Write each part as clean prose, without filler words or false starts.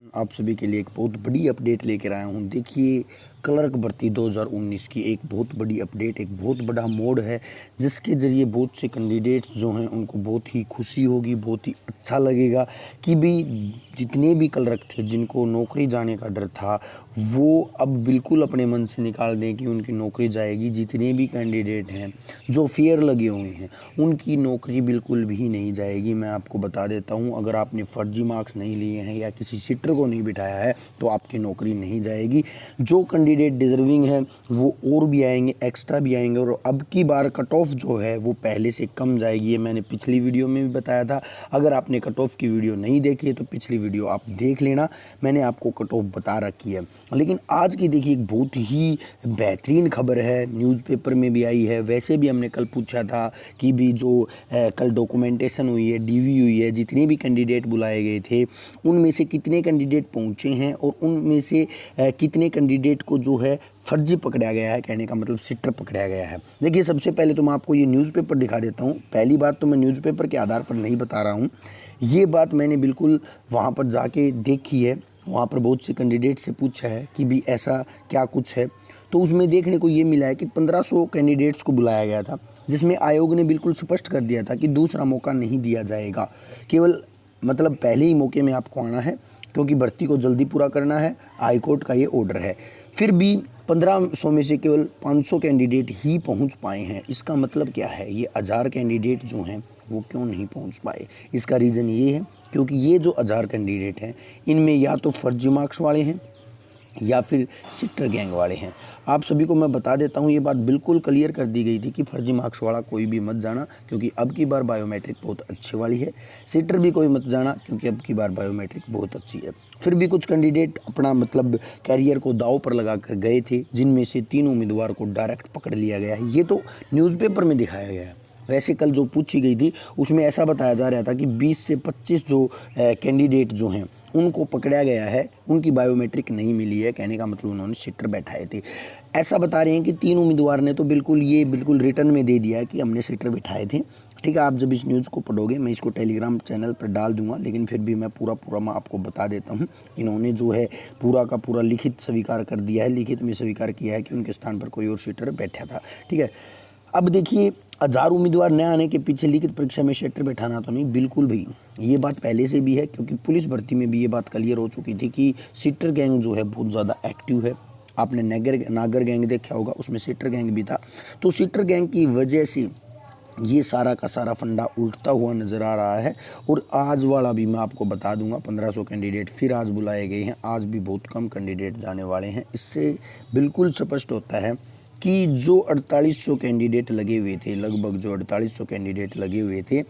आप सभी के लिए एक बहुत बड़ी अपडेट लेकर आया हूँ। देखिए, क्लर्क भर्ती 2019 की एक बहुत बड़ी अपडेट, एक बहुत बड़ा मोड़ है जिसके ज़रिए बहुत से कैंडिडेट्स जो हैं उनको बहुत ही खुशी होगी, बहुत ही अच्छा लगेगा कि भी जितने भी क्लर्क थे जिनको नौकरी जाने का डर था वो अब बिल्कुल अपने मन से निकाल दें कि उनकी नौकरी जाएगी। जितने भी कैंडिडेट हैं जो फेयर लगे हुए हैं उनकी नौकरी बिल्कुल भी नहीं जाएगी। मैं आपको बता देता हूँ, अगर आपने फर्जी मार्क्स नहीं लिए हैं या किसी सीटर को नहीं बिठाया है तो आपकी नौकरी नहीं जाएगी। जो कैंडिडेट डिजर्विंग है वो और भी आएंगे, एक्स्ट्रा भी आएंगे और अब की बार कट ऑफ जो है वो पहले से कम जाएगी। ये मैंने पिछली वीडियो में भी बताया था। अगर आपने कट ऑफ की वीडियो नहीं देखी है तो पिछली वीडियो आप देख लेना, मैंने आपको कट ऑफ बता रखी है। लेकिन आज की देखिए एक बहुत ही बेहतरीन खबर है, न्यूज़पेपर में भी आई है। वैसे भी हमने कल पूछा था कि भी जो कल डॉक्यूमेंटेशन हुई है, डीवी हुई है, जितने भी कैंडिडेट बुलाए गए थे उनमें से कितने कैंडिडेट पहुंचे हैं और उनमें से कितने कैंडिडेट को जो है फर्जी पकड़ा गया है, कहने का मतलब सीटर पकड़ा गया है। देखिए, सबसे पहले तो मैं आपको ये न्यूज़पेपर दिखा देता हूँ। पहली बात तो मैं न्यूज़पेपर के आधार पर नहीं बता रहा हूँ, ये बात मैंने बिल्कुल वहाँ पर जाके देखी है। वहाँ पर बहुत से कैंडिडेट से पूछा है कि भी ऐसा क्या कुछ है, तो उसमें देखने को ये मिला है कि 1500 कैंडिडेट्स को बुलाया गया था, जिसमें आयोग ने बिल्कुल स्पष्ट कर दिया था कि दूसरा मौका नहीं दिया जाएगा। केवल मतलब पहले ही मौके में आपको आना है क्योंकि भर्ती को जल्दी पूरा करना है, हाईकोर्ट का ये ऑर्डर है। फिर भी 1500 में से केवल 500 कैंडिडेट ही पहुंच पाए हैं। इसका मतलब क्या है, ये 1000 कैंडिडेट जो हैं वो क्यों नहीं पहुंच पाए? इसका रीज़न ये है क्योंकि ये जो 1000 कैंडिडेट हैं इनमें या तो फर्जी मार्क्स वाले हैं या फिर सीटर गैंग वाले हैं। आप सभी को मैं बता देता हूँ, ये बात बिल्कुल क्लियर कर दी गई थी कि फर्जी मार्क्स वाला कोई भी मत जाना क्योंकि अब की बार बायोमेट्रिक बहुत अच्छी वाली है। सीटर भी कोई मत जाना क्योंकि अब की बार बायोमेट्रिक बहुत अच्छी है। फिर भी कुछ कैंडिडेट अपना मतलब कैरियर को दांव पर लगा कर गए थे, जिनमें से 3 उम्मीदवार को डायरेक्ट पकड़ लिया गया है। ये तो न्यूज़पेपर में दिखाया गया है। वैसे कल जो पूछी गई थी उसमें ऐसा बताया जा रहा था कि 20 से 25 जो कैंडिडेट जो हैं उनको पकड़ा गया है, उनकी बायोमेट्रिक नहीं मिली है, कहने का मतलब उन्होंने सीटर बैठाए थे। ऐसा बता रहे हैं कि 3 उम्मीदवार ने तो बिल्कुल रिटर्न में दे दिया है कि हमने सीटर बिठाए थे। ठीक है, आप जब इस न्यूज़ को पढ़ोगे, मैं इसको टेलीग्राम चैनल पर डाल दूंगा, लेकिन फिर भी मैं पूरा मैं आपको बता देता हूँ। इन्होंने जो है पूरा का पूरा लिखित स्वीकार कर दिया है, लिखित में स्वीकार किया है कि उनके स्थान पर कोई और सीटर बैठा था। ठीक है, अब देखिए 1000 उम्मीदवार न आने के पीछे लिखित परीक्षा में सीटर बैठाना तो नहीं, बिल्कुल भी ये बात पहले से भी है क्योंकि पुलिस भर्ती में भी ये बात क्लियर हो चुकी थी कि सीटर गैंग जो है बहुत ज़्यादा एक्टिव है। आपने नागर गैंग देखा होगा, उसमें सीटर गैंग भी था। तो सीटर गैंग की वजह से ये सारा का सारा फंडा उल्टता हुआ नज़र आ रहा है। और आज वाला भी मैं आपको बता दूंगा, 1500 कैंडिडेट फिर आज बुलाए गए हैं। आज भी बहुत कम कैंडिडेट जाने वाले हैं। इससे बिल्कुल स्पष्ट होता है कि जो 4800 कैंडिडेट लगे हुए थे, लगभग जो 4800 कैंडिडेट लगे हुए थे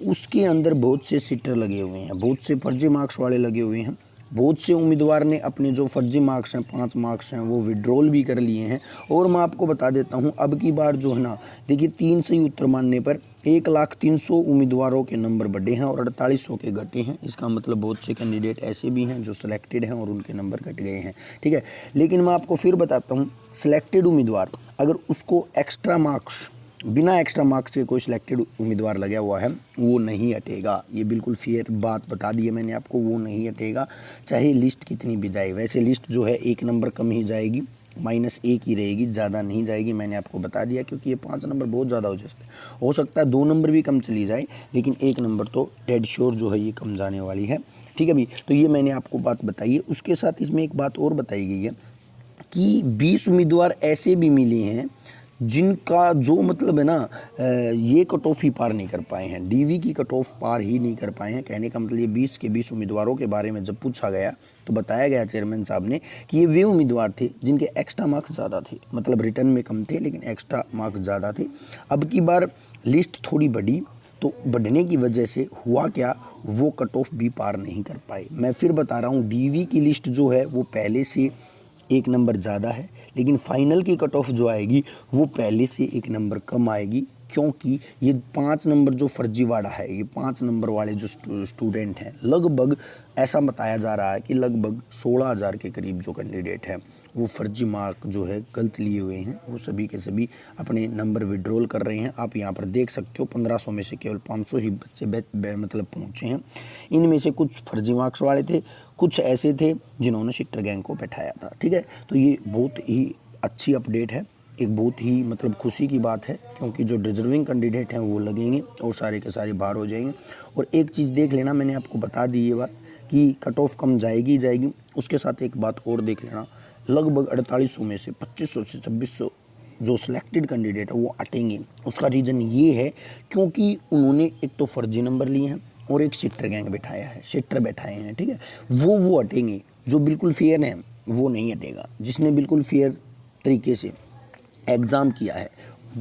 उसके अंदर बहुत से सीटर लगे हुए हैं, बहुत से फर्जी मार्क्स वाले लगे हुए हैं। बहुत से उम्मीदवार ने अपने जो फर्जी मार्क्स हैं, 5 मार्क्स हैं, वो विड्रॉल भी कर लिए हैं। और मैं आपको बता देता हूं, अब की बार जो है ना, देखिए 3 सही उत्तर मानने पर 1,03,000 उम्मीदवारों के नंबर बढ़े हैं और 4800 के घटे हैं। इसका मतलब बहुत से कैंडिडेट ऐसे भी हैं जो सिलेक्टेड हैं और उनके नंबर घट गए हैं। ठीक है, लेकिन मैं आपको फिर बताता हूँ, सिलेक्टेड उम्मीदवार अगर उसको एक्स्ट्रा मार्क्स, बिना एक्स्ट्रा मार्क्स के कोई सिलेक्टेड उम्मीदवार लगा हुआ है, वो नहीं हटेगा। ये बिल्कुल फेयर बात बता दी है मैंने आपको, वो नहीं हटेगा चाहे लिस्ट कितनी भी जाए। वैसे लिस्ट जो है 1 नंबर कम ही जाएगी, -1 ही रहेगी, ज़्यादा नहीं जाएगी। मैंने आपको बता दिया क्योंकि ये 5 नंबर बहुत ज़्यादा हो सकता है 2 नंबर भी कम चली जाए, लेकिन 1 नंबर तो डेड श्योर जो है ये कम जाने वाली है। ठीक है भी, तो ये मैंने आपको बात बताई है। उसके साथ इसमें एक बात और बताई गई है कि 20 उम्मीदवार ऐसे भी मिले हैं जिनका जो मतलब है ना, ये कट ऑफ ही पार नहीं कर पाए हैं, डीवी की कट ऑफ पार ही नहीं कर पाए हैं। कहने का मतलब ये 20 के 20 उम्मीदवारों के बारे में जब पूछा गया तो बताया गया चेयरमैन साहब ने कि ये वे उम्मीदवार थे जिनके एक्स्ट्रा मार्क्स ज़्यादा थे, मतलब रिटर्न में कम थे लेकिन एक्स्ट्रा मार्क्स ज़्यादा थे। अब की बार लिस्ट थोड़ी बढ़ी, तो बढ़ने की वजह से हुआ क्या, वो कट ऑफ भी पार नहीं कर पाए। मैं फिर बता रहा हूँ, डीवी की लिस्ट जो है वो पहले से 1 नंबर ज़्यादा है, लेकिन फाइनल की कट ऑफ जो आएगी वो पहले से 1 नंबर कम आएगी क्योंकि ये 5 नंबर जो फर्जीवाड़ा है, ये 5 नंबर वाले जो स्टूडेंट हैं, लगभग ऐसा बताया जा रहा है कि लगभग 16,000 के करीब जो कैंडिडेट हैं वो फर्जी मार्क जो है गलत लिए हुए हैं। वो सभी के सभी अपने नंबर विड्रॉल कर रहे हैं। आप यहाँ पर देख सकते हो 1500 में से केवल 500 ही बच्चे मतलब पहुँचे हैं। इनमें से कुछ फर्जी मार्क्स वाले थे, कुछ ऐसे थे जिन्होंने शिटर गैंग को बैठाया था, ठीक है। तो ये बहुत ही अच्छी अपडेट है, एक बहुत ही मतलब खुशी की बात है, क्योंकि जो डिजर्विंग कैंडिडेट हैं वो लगेंगे और सारे के सारे बाहर हो जाएंगे। और एक चीज़ देख लेना, मैंने आपको बता दी ये बात कि कट ऑफ कम जाएगी जाएगी, उसके साथ एक बात और देख लेना, लगभग 4800 में से 2500 से 2600 जो सिलेक्टेड कैंडिडेट है वो हटेंगे। उसका रीज़न ये है क्योंकि उन्होंने एक तो फर्जी नंबर लिए हैं और एक शिटर गैंग बैठाया है, शिटर बैठाए हैं, ठीक है। वो हटेंगे, जो बिल्कुल फेयर है वो नहीं हटेगा। जिसने बिल्कुल फेयर तरीके से एग्ज़ाम किया है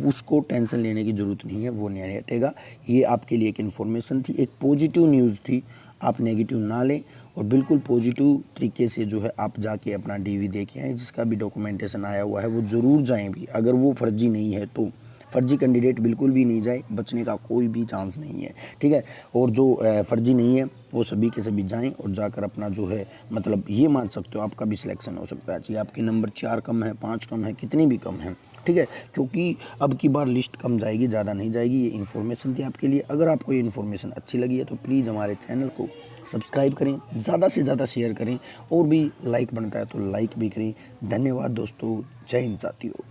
उसको टेंशन लेने की ज़रूरत नहीं है, वो नहीं हटेगा। ये आपके लिए एक इन्फॉर्मेशन थी, एक पॉजिटिव न्यूज़ थी, आप नेगेटिव ना लें और बिल्कुल पॉजिटिव तरीके से जो है आप जाके अपना डीवी दे के आएँ। जिसका भी डॉक्यूमेंटेशन आया हुआ है वो ज़रूर जाएँ भी, अगर वो फर्जी नहीं है तो। फर्जी कैंडिडेट बिल्कुल भी नहीं जाए, बचने का कोई भी चांस नहीं है, ठीक है। और जो फर्जी नहीं है वो सभी के सभी जाएं और जाकर अपना जो है मतलब ये मान सकते हो आपका भी सिलेक्शन हो सकता है। चाहिए आपके नंबर 4 कम है, 5 कम है, कितनी भी कम है, ठीक है, क्योंकि अब की बार लिस्ट कम जाएगी, ज़्यादा नहीं जाएगी। ये इन्फॉर्मेशन थी आपके लिए। अगर आपको ये इन्फॉर्मेशन अच्छी लगी है तो प्लीज़ हमारे चैनल को सब्सक्राइब करें, ज़्यादा से ज़्यादा शेयर करें और भी लाइक बनता है तो लाइक भी करें। धन्यवाद दोस्तों, जय हिंद साथियों।